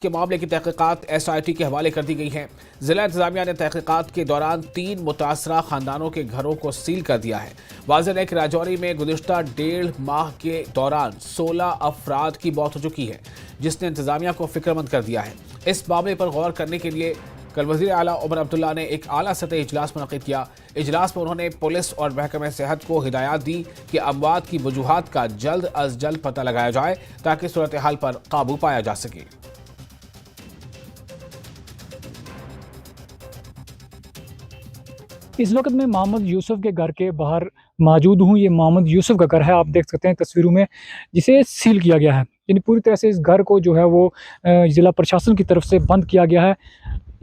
के मामले की तहकीकात SIT के हवाले कर दी गई है। जिला इंतजामिया ने तहकीकात के दौरान 3 मुतासरा खानदानों के घरों को सील कर दिया है। वाज़ेह है कि राजौरी में गुज़िश्ता 1.5 माह के दौरान 16 अफराद की मौत हो चुकी है, जिसने इंतजामिया को फिक्रमंद कर दिया है। इस मामले पर गौर करने के लिए कल वज़ीर आला उमर अब्दुल्ला ने एक आला सतह इजलास मुनक़िद किया। इजलास में उन्होंने पुलिस और महकमे सेहत को हिदायत दी कि अमवात की वजूहात का जल्द अज जल्द पता लगाया जाए ताकि सूरत हाल पर काबू पाया जा सके। इस वक्त मैं मोहम्मद यूसुफ के घर के बाहर मौजूद हूँ। ये मोहम्मद यूसुफ का घर है, आप देख सकते हैं तस्वीरों में, जिसे सील किया गया है। यानी पूरी तरह से इस घर को जो है वो ज़िला प्रशासन की तरफ से बंद किया गया है।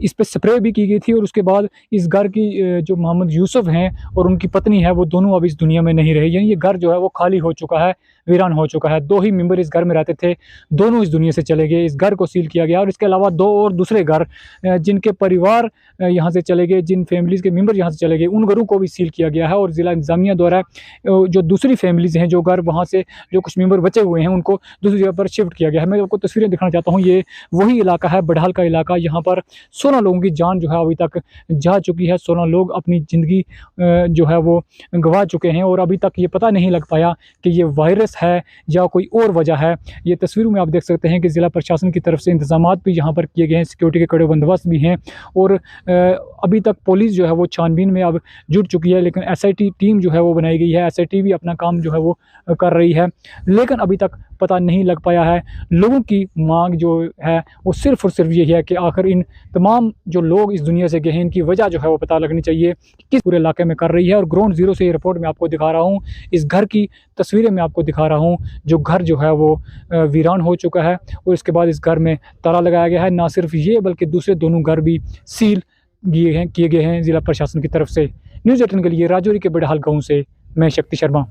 इस पे स्प्रे भी की गई थी और उसके बाद इस घर की जो मोहम्मद यूसुफ हैं और उनकी पत्नी है, वो दोनों अब इस दुनिया में नहीं रहे। यानी ये घर जो है वो खाली हो चुका है, वीरान हो चुका है। 2 ही मेंबर इस घर में रहते थे, दोनों इस दुनिया से चले गए। इस घर को सील किया गया और इसके अलावा 2 और दूसरे घर जिनके परिवार यहाँ से चले गए, जिन फैमिलीज़ के मेंबर यहाँ से चले गए, उन घरों को भी सील किया गया है। और ज़िला इंतज़ामिया द्वारा जो दूसरी फैमिलीज़ हैं, जो घर वहाँ से जो कुछ मेंबर बचे हुए हैं, उनको दूसरी जगह पर शिफ्ट किया गया है। मैं आपको तस्वीरें दिखाना चाहता हूँ। ये वही इलाका है, बडहाल का इलाका। यहाँ पर 16 लोगों की जान जो है अभी तक जा चुकी है। 16 लोग अपनी ज़िंदगी जो है वो गंवा चुके हैं और अभी तक ये पता नहीं लग पाया कि ये वायरस है या कोई और वजह है। ये तस्वीरों में आप देख सकते हैं कि ज़िला प्रशासन की तरफ से इंतजामात भी यहाँ पर किए गए हैं, सिक्योरिटी के कड़े बंदोबस्त भी हैं और अभी तक पुलिस जो है वो छानबीन में अब जुट चुकी है। लेकिन SIT टीम जो है वो बनाई गई है, SIT भी अपना काम जो है वो कर रही है, लेकिन अभी तक पता नहीं लग पाया है। लोगों की मांग जो है वो सिर्फ़ और सिर्फ यही है कि आखिर इन तमाम जो लोग इस दुनिया से गए हैं, इनकी वजह जो है वो पता लगनी चाहिए कि किस पूरे इलाके में कर रही है। और ग्राउंड ज़ीरो से ये रिपोर्ट मैं आपको दिखा रहा हूँ, इस घर की तस्वीरें मैं आपको दिखा रहा हूँ। जो घर जो है वो वीरान हो चुका है और इसके बाद इस घर में ताला लगाया गया है। ना सिर्फ ये बल्कि दूसरे दोनों घर भी सील किए गए हैं ज़िला प्रशासन की तरफ से। न्यूज़ 18 के लिए राजौरी के बडहाल गाँव से मैं शक्ति शर्मा।